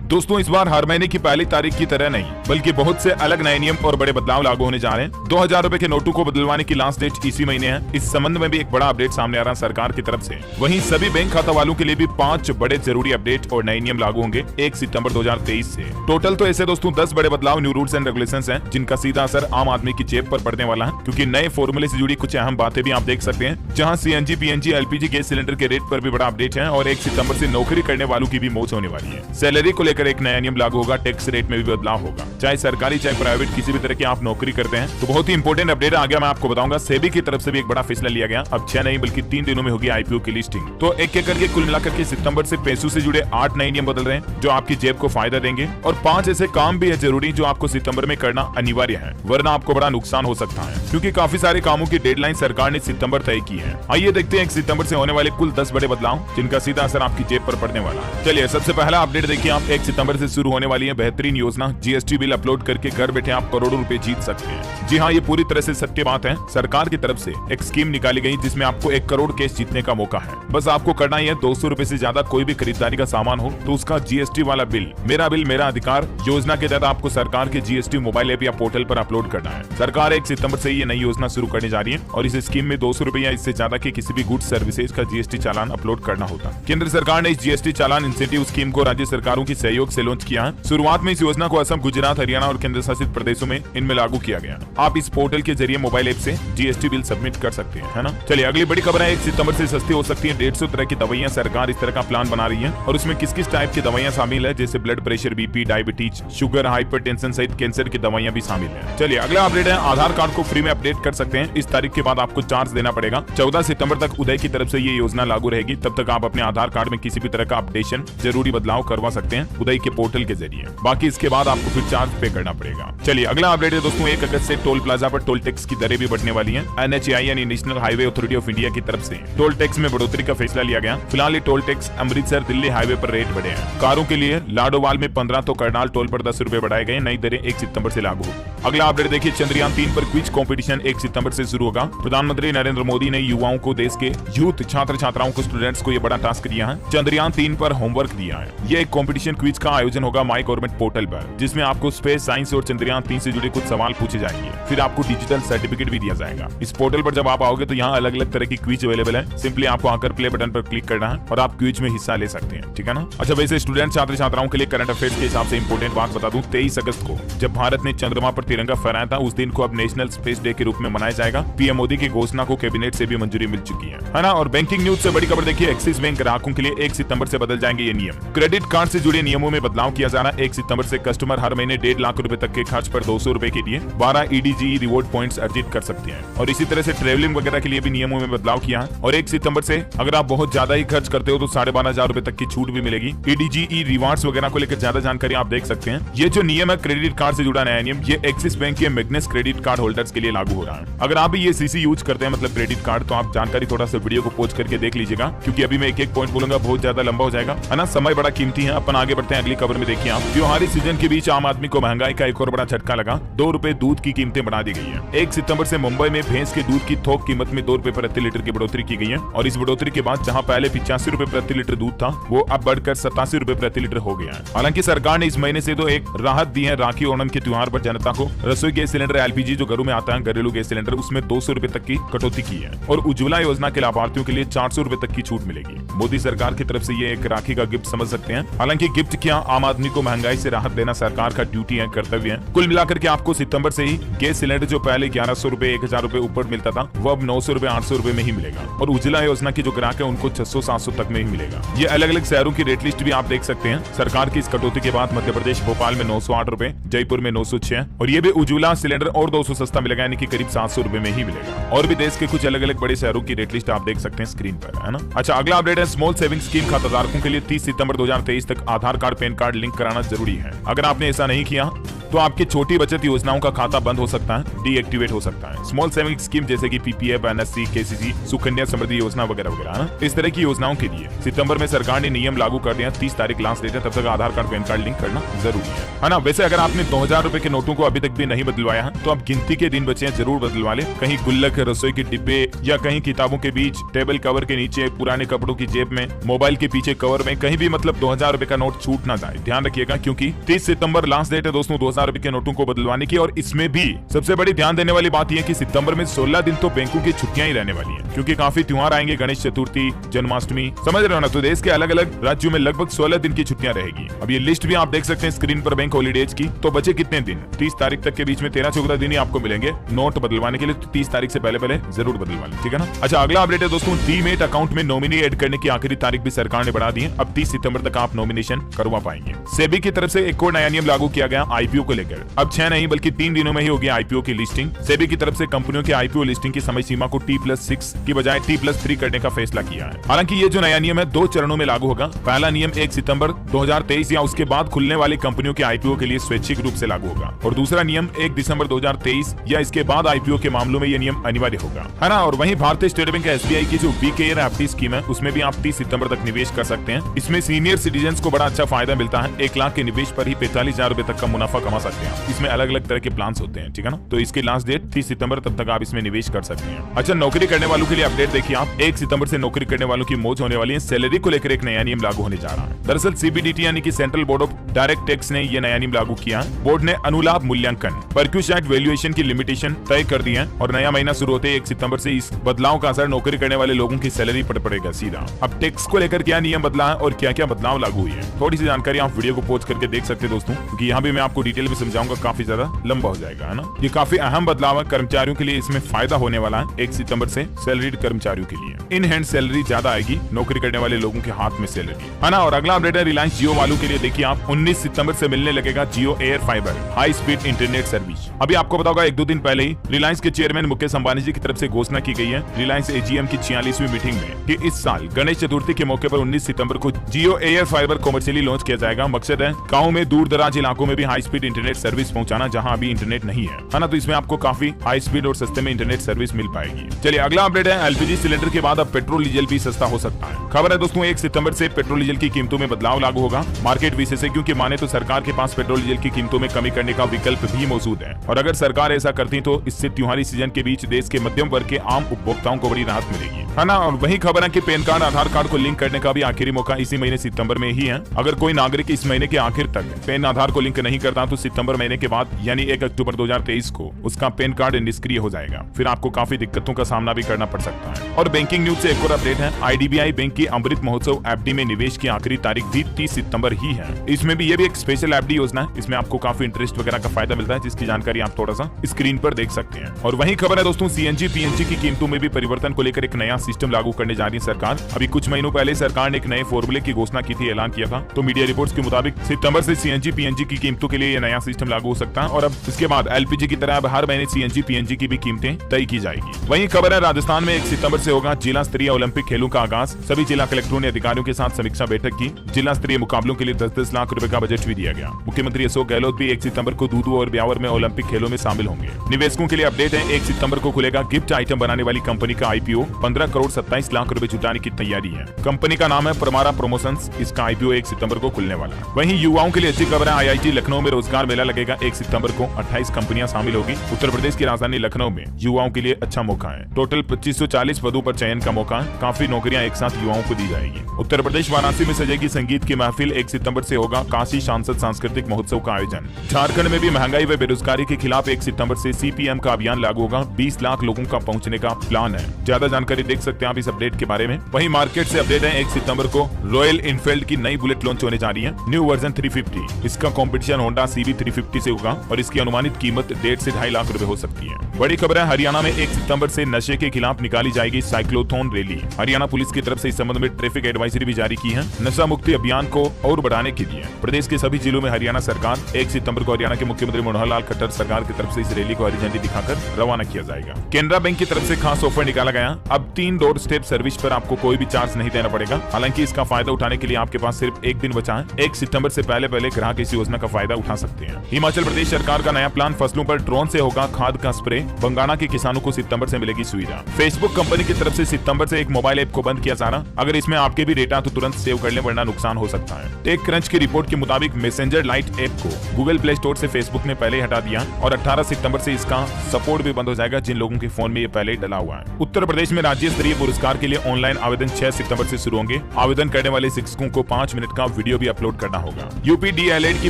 दोस्तों इस बार हर महीने की पहली तारीख की तरह नहीं बल्कि बहुत से अलग नए नियम और बड़े बदलाव लागू होने जा रहे हैं। 2000 रुपए के नोटों को बदलवाने की लास्ट डेट इसी महीने है। इस संबंध में भी एक बड़ा अपडेट सामने आ रहा है सरकार की तरफ से। वहीं सभी बैंक खाता वालों के लिए भी 5 बड़े जरूरी अपडेट और नए नियम लागू होंगे 1 सितंबर 2023 से। टोटल तो ऐसे दोस्तों 10 बड़े बदलाव, न्यू रूल्स एंड रेगुलेशंस हैं, जिनका सीधा असर आम आदमी की जेब पर पड़ने वाला है, क्योंकि नए फॉर्मूले से जुड़ी कुछ अहम बातें भी आप देख सकते हैं। जहां CNG, PNG, LPG gas cylinder के रेट पर भी बड़ा अपडेट है और 1 सितंबर से नौकरी करने वालों की भी मौज होने वाली है। सैलरी को लेकर एक नया नियम लागू होगा, टैक्स रेट में भी बदलाव होगा। चाहे सरकारी चाहे प्राइवेट, किसी भी तरह की आप नौकरी करते हैं तो बहुत ही इंपॉर्टेंट अपडेट आ गया, मैं आपको बताऊंगा। सेबी की तरफ से भी एक बड़ा फैसला लिया गया। अब 6 नहीं बल्कि 3 दिनों में होगी आईपीओ की लिस्टिंग। तो एक एक करके कुल मिलाकर के सितंबर से पैसों से जुड़े 8 नए नियम बदल रहे हैं जो आपकी जेब को फायदा देंगे, और 5 ऐसे काम भी है जरूरी जो आपको सितंबर में करना अनिवार्य है, वरना आपको बड़ा नुकसान हो सकता है, क्योंकि काफी सारे कामों की डेडलाइन सरकार ने सितंबर तय की है। आइए देखते हैं 1 सितंबर से होने वाले कुल 10 बड़े बदलाव जिनका सीधा असर आपकी जेब पर पड़ने वाला है। चलिए सबसे पहला अपडेट देखिए आप। 1 सितंबर से शुरू होने वाली है बेहतरीन योजना, जीएसटी बिल अपलोड करके घर बैठे आप करोड़ों रुपए जीत सकते हैं। जी हाँ, ये पूरी तरह से सत्य बात है। सरकार की तरफ से एक स्कीम निकाली गई जिसमें आपको 1 करोड़ कैश जीतने का मौका है। बस आपको करना ही है 200 रुपए से ज्यादा कोई भी खरीदारी का सामान हो तो उसका जीएसटी वाला बिल बिल मेरा अधिकार योजना के तहत आपको सरकार के जीएसटी मोबाइल ऐप या पोर्टल पर अपलोड करना है। सरकार 1 सितंबर से ये नई योजना शुरू करने जा रही है और इस स्कीम में 200 रुपए या इससे ज्यादा के किसी भी गुड्स सर्विसेज का जीएसटी चालान अपलोड करना होता है। केंद्र सरकार ने इस जीएसटी चालान इंसेंटिव स्कीम को राज्य सरकारों की सहयोग से लॉन्च किया है। शुरुआत में इस योजना को असम, गुजरात, हरियाणा और केंद्र शासित प्रदेशों में इनमें लागू किया गया। आप इस पोर्टल के जरिए मोबाइल ऐप से जीएसटी बिल सबमिट कर सकते हैं, है ना। चलिए अगली बड़ी खबर है। 1 सितंबर से सस्ती हो सकती है 150 तरह की दवाइयां। सरकार इस तरह का प्लान बना रही है और उसमें किस किस टाइप की दवाइयां शामिल है, जैसे blood pressure, BP, diabetes, sugar, hypertension सहित कैंसर की दवाइयां भी शामिल है। चलिए अगला अपडेट है, आधार कार्ड को फ्री में अपडेट कर सकते हैं। इस तारीख के बाद आपको चार्ज देना पड़ेगा। 14 सितंबर तक उदय की तरफ से ये योजना लागू रहेगी। तब तक आप अपने आधार कार्ड में किसी भी तरह का अपडेशन, जरूरी बदलाव करवा सकते हैं उदय के पोर्टल के जरिए। बाकी इसके बाद आपको फिर चार्ज पे करना पड़ेगा। चलिए अगला अपडेट है दोस्तों, 1 अगस्त से टोल प्लाजा पर टोल टैक्स की दरें भी बढ़ने वाली हैं। एनएचएआई यानी national highway authority of India की तरफ से टोल टैक्स में बढ़ोतरी का फैसला लिया गया। फिलहाल ये toll tax Amritsar Delhi highway पर रेट बढ़े हैं। कारों के लिए लाडोवाल में 15 तो करनाल टोल पर 10 रुपए बढ़ाए गए। नई दरें 1 सितंबर से लागू होगी। अगला अपडेट देखिए, चंद्रयान 3 पर क्विज कंपटीशन 1 सितंबर से शुरू होगा। प्रधानमंत्री नरेंद्र मोदी ने युवाओं को, देश के यूथ छात्र छात्राओं को, स्टूडेंट्स को ये बड़ा टास्क दिया है। चंद्रयान 3 पर होमवर्क दिया है। ये एक कंपटीशन क्विज का आयोजन होगा माई गवर्नमेंट पोर्टल पर, जिसमें आपको स्पेस साइंस और चंद्रयान 3 से जुड़े कुछ सवाल पूछे जाएंगे। फिर आपको डिजिटल सर्टिफिकेट भी दिया जाएगा। इस पोर्टल पर जब आप आओगे तो यहाँ अलग अलग तरह की क्विज अवेलेबल है। सिंपली आपको आकर प्ले बटन पर क्लिक करना है और आप क्विज में हिस्सा ले सकते हैं, ठीक है ना। अच्छा, वैसे स्टूडेंट छात्र छात्राओं के लिए करंट अफेयर्स के हिसाब से इंपॉर्टेंट बात बता दूं, 23 अगस्त को जब भारत ने चंद्रमा पर तिरंगा फहराया था, उस दिन को अब नेशनल स्पेस डे के रूप में मनाया जाएगा। पीएम मोदी की घोषणा को कैबिनेट से भी मंजूरी मिल चुकी है ना। और बैंकिंग न्यूज से बड़ी खबर देखिए, एक्सिस बैंक ग्राहकों के लिए 1 सितंबर से बदल जाएंगे ये नियम। क्रेडिट कार्ड से जुड़े नियमों में बदलाव किया जा रहा है। 1 सितंबर से कस्टमर हर महीने 1.5 लाख रुपए तक के खर्च पर 200 रुपए के लिए 12 ईडीजी रिवॉर्ड पॉइंट्स अर्जित कर सकते हैं। और इसी तरह से ट्रेवलिंग वगैरह के लिए भी नियमों में बदलाव किया है। और 1 सितंबर से अगर आप बहुत ज्यादा ही खर्च करते हो तो 12,500 रुपए तक की छूट भी मिलेगी। ईडीजी रिवार्ड्स वगैरह को लेकर ज्यादा जानकारी आप देख सकते हैं। ये जो नियम है क्रेडिट कार्ड से जुड़ा नया नियम, ये एक्सिस बैंक के मैग्नेस क्रेडिट कार्ड होल्डर्स के लिए लागू हो रहा है। अगर आप भी ये सीसी यूज करते हैं, मतलब क्रेडिट कार्ड, तो आप जानकारी थोड़ा सा वीडियो को पॉज करके देख लीजिएगा, क्योंकि अभी मैं एक एक पॉइंट बोलूंगा, बहुत ज्यादा लंबा हो जाएगा, है ना। समय बड़ा कीमती है। अपन आगे बढ़ते हैं अगली खबर में। देखिए आप, त्योहारी सीजन के बीच आम आदमी को महंगाई का एक और बड़ा झटका लगा। 2 रुपए दूध की कीमतें बढ़ा दी गई है। 1 सितंबर से मुंबई में भैंस के दूध की थोक कीमत में 2 रुपए प्रति लीटर की बढ़ोतरी की गई है। और इस बढ़ोतरी के बाद जहां पहले 85 रुपए प्रति लीटर दूध था, वो अब बढ़कर 87 रुपए प्रति लीटर हो गया है। हालांकि सरकार ने इस महीने से तो एक राहत दी है। राखी ओणम के त्योहार पर जनता को रसोई गैस सिलेंडर, एलपीजी जो घरों में आता है, घरेलू गैस सिलेंडर, उसमें 200 रुपए तक की कटौती की है। और उज्ज्वला योजना के लाभार्थियों के लिए 400 रुपए तक की छूट मिलेगी। मोदी सरकार की तरफ से ये एक राखी का गिफ्ट समझ सकते हैं। हालांकि गिफ्ट क्या, आम आदमी को महंगाई से राहत देना सरकार का ड्यूटी है, कर्तव्य है। कुल मिलाकर के आपको सितंबर से ही गैस सिलेंडर जो पहले 1100 रुपए 1000 रुपए ऊपर मिलता था, वो अब 900 रुपए 800 रुपए में ही मिलेगा। और उज्ज्वला योजना के जो ग्राहक है उनको 600-700 तक में ही मिलेगा। ये अलग अलग शहरों की रेट लिस्ट भी आप देख सकते हैं। सरकार की इस कटौती के बाद मध्य प्रदेश भोपाल में 908 रुपए, जयपुर में 906, और ये भी उज्ज्वला सिलेंडर और 200 सस्ता मिलेगा, यानी कि करीब 700 रुपए में ही मिलेगा। और भी देश के कुछ अलग अलग बड़े शहरों की रेट लिस्ट आप देख सकते हैं स्क्रीन पर, है ना। अच्छा, अगला अपडेट है, स्मॉल सेविंग स्कीम खाताधारकों के लिए 30 सितंबर 2023 तक आधार कार्ड, पैन कार्ड लिंक कराना जरूरी है। अगर आपने ऐसा नहीं किया तो आपकी छोटी बचत योजनाओं का खाता बंद हो सकता है, डीएक्टिवेट हो सकता है। स्मॉल सेविंग स्कीम जैसे कि PPF, NSC, KCC, Sukanya Samriddhi योजना वगैरह वगैरह, इस तरह की योजनाओं के लिए सितंबर में सरकार ने नियम लागू कर दिया। 30 तारीख लास्ट डेट है, तब तक आधार कार्ड, पैन कार्ड लिंक करना जरूरी है ना। वैसे अगर आपने 2000 रुपए के नोटों को अभी तक भी नहीं बदलवाया है तो आप गिनती के दिन बचे हैं, जरूर बदलवा ले। कहीं गुल्लक, रसोई के डिब्बे या कहीं किताबों के बीच, टेबल कवर के नीचे, पुराने कपड़ों की जेब में, मोबाइल के पीछे कवर में, कहीं भी मतलब 2000 रुपए का नोट छूट ना जाए, ध्यान रखिएगा। क्योंकि 30 सितंबर लास्ट डेट है दोस्तों 2000 रुपए के नोटों को बदलवाने की। और इसमें भी सबसे बड़ी ध्यान देने वाली बात यह कि सितंबर में 16 दिन तो बैंकों की छुट्टियां ही रहने वाली है, क्योंकि काफी त्योहार आएंगे, गणेश चतुर्थी, जन्माष्टमी, समझ रहे हो ना। तो देश के अलग अलग राज्यों में लगभग 16 दिन की छुट्टियां रहेगी। अब ये लिस्ट भी आप देख सकते हैं स्क्रीन पर बैंक हॉलीडेज की। तो बचे कितने दिन? 30 तारीख तक के बीच में 13-14 दिन ही आपको मिलेंगे नोट बदलवाने के लिए। तो 30 तारीख से पहले जरूर बदलवा लें, ठीक है ना। अच्छा, अगला अपडेट है दोस्तों, डीमेट अकाउंट में नॉमिनी ऐड करने की आखिरी तारीख भी सरकार ने बढ़ा दी है। अब 30 सितंबर तक आप नॉमिनेशन करवा पाएंगे। सेबी की तरफ से एक और नया नियम लागू किया गया आईपीओ को लेकर। अब 6 नहीं बल्कि 3 दिनों में ही होगी आईपीओ की लिस्टिंग। सेबी की तरफ से कंपनियों के आईपीओ लिस्टिंग की समय सीमा को T+6 की बजाय T+3 करने का फैसला किया है। हालांकि ये जो नया नियम है 2 चरणों में लागू होगा। पहला नियम 1 सितंबर 2023 या उसके बाद खुलने वाली कंपनियों के आईपीओ के लिए स्वैच्छिक रूप से लागू होगा, और दूसरा नियम 1 दिसंबर 2023 या इसके बाद आईपीओ के मामलों में यह नियम अनिवार्य होगा, है ना। और वहीं भारतीय स्टेट बैंक एसबीआई की जो बीकेआर एफडी स्कीम है उसमें भी आप 30 सितंबर तक निवेश कर सकते हैं। इसमें सीनियर सिटीजन को बड़ा अच्छा फायदा मिलता है। 1 लाख के निवेश पर ही 45,000 रुपए तक का मुनाफा कमा सकते हैं। इसमें अलग अलग तरह के प्लान होते हैं, ठीक है ना। तो इसकी लास्ट डेट 30 सितंबर, तब तक आप इसमें निवेश कर सकते हैं। अच्छा, नौकरी करने वालों के लिए अपडेट देखिए आप। 1 सितंबर से नौकरी करने वालों की मौज होने वाली है। सैलरी को लेकर एक नया नियम लागू होने जा रहा है। दरअसल सीबीडीटी यानी कि central board of direct tax ने यह नया नियम लागू किया। बोर्ड ने अनुलाभ मूल्यांकन परक्यूसाइट वैल्यूएशन की लिमिटेशन तय कर दी है, और नया महीना शुरू होते 1 सितंबर से इस बदलाव का असर नौकरी करने वाले लोगों की सैलरी पर पड़ेगा सीधा। अब टैक्स को लेकर क्या नियम बदला है और क्या क्या बदलाव लागू हुई है, थोड़ी सी जानकारी आप वीडियो को पॉज करके देख सकते हैं दोस्तों, क्योंकि यहाँ भी मैं आपको डिटेल में समझाऊंगा, काफी ज्यादा लंबा हो जाएगा, है ना। ये काफी अहम बदलाव है। कर्मचारियों के लिए इसमें फायदा होने वाला है। 1 सितंबर से सैलरीड कर्मचारियों के लिए इन हैंड सैलरी ज्यादा आएगी, नौकरी करने वाले लोगों के हाथ में सैलरी, है ना। और अगला अपडेट है रिलायंस जियो वालों के लिए। देखिए आप 19 सितंबर से मिलने लगेगा Jio air fibre high speed internet service. अभी आपको पता होगा 1-2 दिन पहले ही रिलायंस के चेयरमैन मुकेश अंबानी जी की तरफ से घोषणा की गई है रिलायंस एजीएम की 46वीं मीटिंग में कि इस साल गणेश चतुर्थी के मौके पर 19 सितंबर को जियो एयर फाइबर कॉमर्शियली लॉन्च किया जाएगा। मकसद है गाँव में, दूर दराज इलाकों में भी हाई स्पीड इंटरनेट सर्विस पहुंचाना जहां अभी इंटरनेट नहीं है ना। तो इसमें आपको काफी हाई स्पीड और सस्ते में इंटरनेट सर्विस मिल पाएगी। चलिए अगला अपडेट है एलपीजी सिलेंडर के बाद अब पेट्रोल डीजल भी सस्ता हो सकता है। खबर है दोस्तों 1 सितंबर से पेट्रोल डीजल की कीमतों में बदलाव लागू होगा। मार्केट विशेषज्ञों की माने तो सरकार के पास पेट्रोल डीजल की कीमतों में कमी करने का विकल्प भी मौजूद है, और अगर सरकार ऐसा करती तो इससे त्योहारी सीजन के बीच देश के मध्यम वर्ग के आम उपभोक्ताओं को बड़ी राहत मिलेगी, है ना। और वही खबर है कि पैन कार्ड, आधार कार्ड को लिंक करने का भी आखिरी मौका इसी महीने सितंबर में ही है। अगर कोई नागरिक इस महीने के आखिर तक पैन आधार को लिंक नहीं करता तो सितंबर महीने के बाद यानी 1 अक्टूबर 2023 को उसका पैन कार्ड निष्क्रिय हो जाएगा। फिर आपको काफी दिक्कतों का सामना भी करना पड़ सकता है। और बैंकिंग न्यूज से एक और अपडेट है, आईडीबीआई बैंक की अमृत महोत्सव एफडी में निवेश की आखिरी तारीख भी 30 सितंबर ही है। इसमें भी ये भी एक स्पेशल एफडी योजना है। इसमें आपको काफी इंटरेस्ट वगैरह का फायदा मिलता है, जिसकी जानकारी आप थोड़ा सा स्क्रीन पर देख सकते हैं। और वही खबर है दोस्तों सीएनजी पीएनजी की कीमतों में भी परिवर्तन को लेकर एक नया सिस्टम लागू करने जा रही है सरकार। अभी कुछ महीनों पहले सरकार ने एक नए फॉर्मूले की घोषणा की थी, ऐलान किया था। तो मीडिया रिपोर्ट्स के मुताबिक सितंबर से सीएनजी पीएनजी की कीमतों के लिए ये नया सिस्टम लागू हो सकता है, और अब इसके बाद एलपीजी की तरह अब हर महीने सीएनजी पीएनजी की भी कीमतें तय की जाएगी। वही खबर है राजस्थान में 1 सितंबर से होगा जिला स्तरीय ओलंपिक खेलों का आगाज। सभी जिला कलेक्टरों ने अधिकारियों के साथ समीक्षा बैठक की। जिला स्तरीय मुकाबलों के लिए 10-10 लाख रुपए का बजट भी दिया गया। मुख्यमंत्री अशोक गहलोत भी 1 सितंबर को दूदू और ब्यावर में ओलंपिक खेलों में शामिल होंगे। निवेशकों के लिए अपडेट है, 1 सितंबर को खुलेगा गिफ्ट आइटम बनाने वाली कंपनी का आईपीओ। 15 करोड़ 27 लाख रुपए जुटाने की तैयारी है। कंपनी का नाम है परमारा प्रमोशंस। इसका आईपीओ 1 सितंबर को खुलने वाला है। वहीं युवाओं के लिए अच्छी खबर है, आईआईटी लखनऊ में रोजगार मेला लगेगा। 1 सितंबर को 28 कंपनियां शामिल होगी। उत्तर प्रदेश की राजधानी लखनऊ में युवाओं के लिए अच्छा मौका है। टोटल 2540 पदों पर चयन का मौका है। काफी नौकरियां एक साथ युवाओं को दी जाएगी। उत्तर प्रदेश वाराणसी में सजेगी संगीत की महफिल। 1 सितंबर से होगा काशी सांसद सांस्कृतिक महोत्सव का आयोजन। झारखंड में भी महंगाई व बेरोजगारी के खिलाफ 1 सितंबर से सीपीएम का अभियान लागू होगा। 20 लाख लोगों का पहुंचने का प्लान है। ज्यादा जानकारी देख सकते हैं आप इस अपडेट के बारे में। वहीं मार्केट से अपडेट है, 1 सितंबर को रॉयल इनफील्ड की नई बुलेट लॉन्च होने जा रही है, न्यू वर्जन 350। इसका कंपटीशन होंडा सीबी 350 से होगा और इसकी अनुमानित कीमत 1.5 से 2.5 लाख रुपए हो सकती है। बड़ी खबर है, हरियाणा में 1 सितंबर से नशे के खिलाफ निकाली जाएगी साइक्लोथॉन रैली। हरियाणा पुलिस की तरफ से इस संबंध में ट्रैफिक एडवाइजरी भी जारी की है। नशा मुक्ति अभियान को और बढ़ाने के लिए प्रदेश के सभी जिलों में हरियाणा सरकार 1 सितंबर को हरियाणा के मुख्यमंत्री मनोहर लाल खट्टर सरकार की तरफ से इस रैली को हरी झंडी दिखाकर रवाना किया जाएगा। केनरा बैंक की तरफ से खास ऑफर निकाला गया। अब 3 डोर स्टेप सर्विस पर आपको कोई भी चार्ज नहीं देना पड़ेगा। हालांकि इसका फायदा उठाने के लिए आपके पास सिर्फ 1 दिन बचा है। 1 सितंबर से पहले ग्राहक इस योजना का फायदा उठा सकते सकते हैं। हिमाचल प्रदेश सरकार का नया प्लान, फसलों पर ड्रोन से होगा खाद का स्प्रे। बंगाणा के किसानों को सितंबर से मिलेगी सुविधा। फेसबुक कंपनी की तरफ से सितंबर से एक मोबाइल ऐप को बंद किया जा रहा। अगर इसमें आपके भी डेटा तो तुरंत सेव कर लें, वरना नुकसान हो सकता है। टेक क्रंच की रिपोर्ट के मुताबिक मैसेंजर लाइट ऐप को गूगल प्ले स्टोर से फेसबुक ने पहले हटा दिया और 18 सितंबर से इसका सपोर्ट भी बंद हो जाएगा जिन लोगों के फोन में ये पहले ही डला हुआ है। उत्तर प्रदेश में राज्य स्तरीय पुरस्कार के लिए ऑनलाइन आवेदन 6 सितंबर से शुरू होंगे। आवेदन करने वाले शिक्षकों को 5 मिनट का वीडियो भी अपलोड करना होगा। यूपी डीएलएड की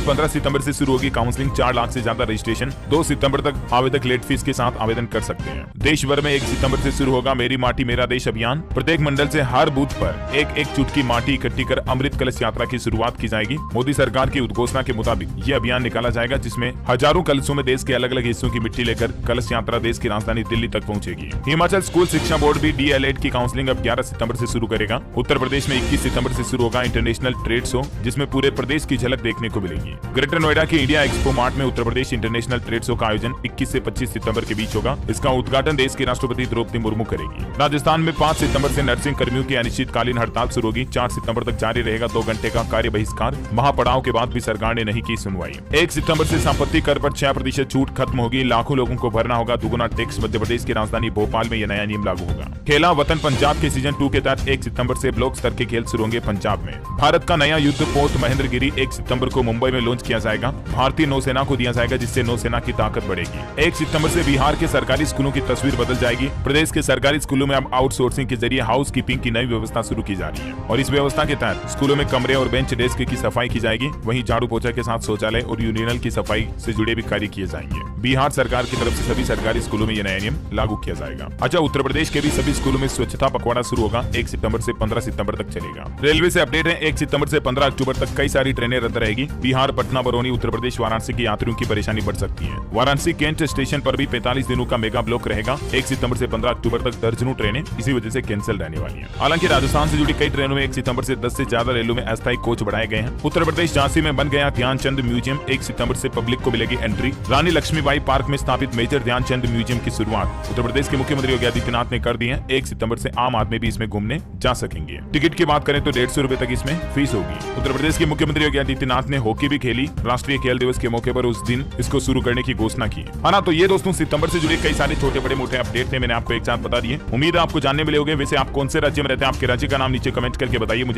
15 सितंबर से शुरू होगी काउंसलिंग। 4 लाख से ज्यादा रजिस्ट्रेशन। 2 सितंबर तक आवेदक लेट फीस के साथ आवेदन कर सकते हैं। देश भर में 1 सितंबर से शुरू होगा मेरी माटी मेरा देश अभियान। प्रत्येक मंडल से हर बूथ पर एक चुटकी माटी इकट्ठी कर अमृत कलश यात्रा की शुरुआत की जाएगी। मोदी सरकार की उद्घोषणा के मुताबिक ये अभियान निकाला जाएगा, जिसमें हजारों कलशों में देश के अलग अलग हिस्सों की मिट्टी लेकर कलश यात्रा देश की राजधानी दिल्ली तक पहुंचेगी। हिमाचल स्कूल शिक्षा बोर्ड भी डीएलएड की काउंसलिंग अब 11 सितंबर से शुरू करेगा। उत्तर प्रदेश में 21 सितंबर से शुरू होगा इंटरनेशनल ट्रेड शो, जिसमें पूरे प्रदेश की झलक देखने को मिलेगी। ग्रेटर नोएडा के इंडिया एक्सपो मार्ट में Uttar Pradesh international trade show का आयोजन 21 से 25 सितंबर के बीच होगा। इसका उद्घाटन देश की राष्ट्रपति द्रौपदी मुर्मू करेगी। राजस्थान में 5 सितंबर से नर्सिंग कर्मियों की अनिश्चितकालीन हड़ताल शुरू होगी। 4 सितंबर तक जारी रहेगा 2 घंटे का कार्य बहिष्कार। महापड़ाव के बाद भी सरकार ने नहीं की सुनवाई। 1 सितंबर से संपत्ति कर पर 6% छूट खत्म होगी। लाखों लोगों को भरना होगा दुगुना टैक्स। मध्य प्रदेश की राजधानी भोपाल में यह नया नियम लागू होगा। खेला वतन पंजाब के सीजन 2 के तहत 1 सितंबर से ब्लॉक स्तर के खेल शुरू होंगे पंजाब में। भारत का नया युद्ध पोत महेंद्रगिरी 1 सितंबर को मुंबई में लॉन्च किया जाएगा। भारतीय नौसेना को दिया जाएगा, जिससे नौसेना की ताकत बढ़ेगी। 1 सितंबर से बिहार के सरकारी स्कूलों की तस्वीर बदल जाएगी। प्रदेश के सरकारी स्कूलों में अब आउटसोर्सिंग के जरिए हाउस कीपिंग की नई व्यवस्था शुरू की जा रही है और इस व्यवस्था के तहत स्कूलों में कमरे और बेंच डेस्क की सफाई की जाएगी। वहीं झाड़ू पोछा के साथ शौचालय और यूरिनल की सफाई से जुड़े भी कार्य किए जाएंगे। बिहार सरकार की तरफ से सभी सरकारी स्कूलों में यह नया नियम लागू किया जाएगा। अच्छा, उत्तर प्रदेश के भी सभी स्कूलों में स्वच्छता पखवाड़ा शुरू होगा। 1 सितंबर से 15 सितंबर तक चलेगा। रेलवे से अपडेट है, 1 सितंबर से 15 अक्टूबर तक कई सारी ट्रेनें रद्द रहेगी। बिहार, पटना, बरौनी, उत्तर प्रदेश, वाराणसी के यात्रियों की परेशानी बढ़ सकती है। वाराणसी कैंट स्टेशन पर भी 45 दिनों का मेगा ब्लॉक रहेगा। 1 सितंबर से 15 अक्टूबर तक दर्जनों ट्रेनें इसी वजह से कैंसिल रहने वाली है। हालांकि राजस्थान से जुड़ी कई ट्रेनों में 1 सितंबर से 10 से ज्यादा रेलों में अस्थायी कोच बढ़ाए गए हैं। उत्तर प्रदेश झांसी में बन गया ध्यानचंद म्यूजियम। 1 सितंबर से पब्लिक को मिलेगी एंट्री। रानी लक्ष्मीबाई पार्क में स्थापित मेजर ध्यानचंद म्यूजियम की शुरुआत उत्तर प्रदेश के मुख्यमंत्री योगी आदित्यनाथ ने कर दी है। 1 सितंबर से आम आदमी भी इसमें घूमने जा सकेंगे। टिकट की बात करें तो 150 रुपए तक इसमें फीस होगी। उत्तर प्रदेश के मुख्यमंत्री योगी आदित्यनाथ ने हॉकी भी खेली। राष्ट्रीय खेल दिवस के मौके पर उस दिन इसको शुरू करने की घोषणा की। हाँ, तो ये दोस्तों सितंबर से जुड़े कई सारे छोटे बड़े मोटे अपडेट थे, मैंने आपको एक साथ बता दिए। उम्मीद है आपको जानने मिले होंगे। वैसे आप कौन से राज्य में रहते हैं, आपके राज्य का नाम नीचे कमेंट करके बताइए मुझे।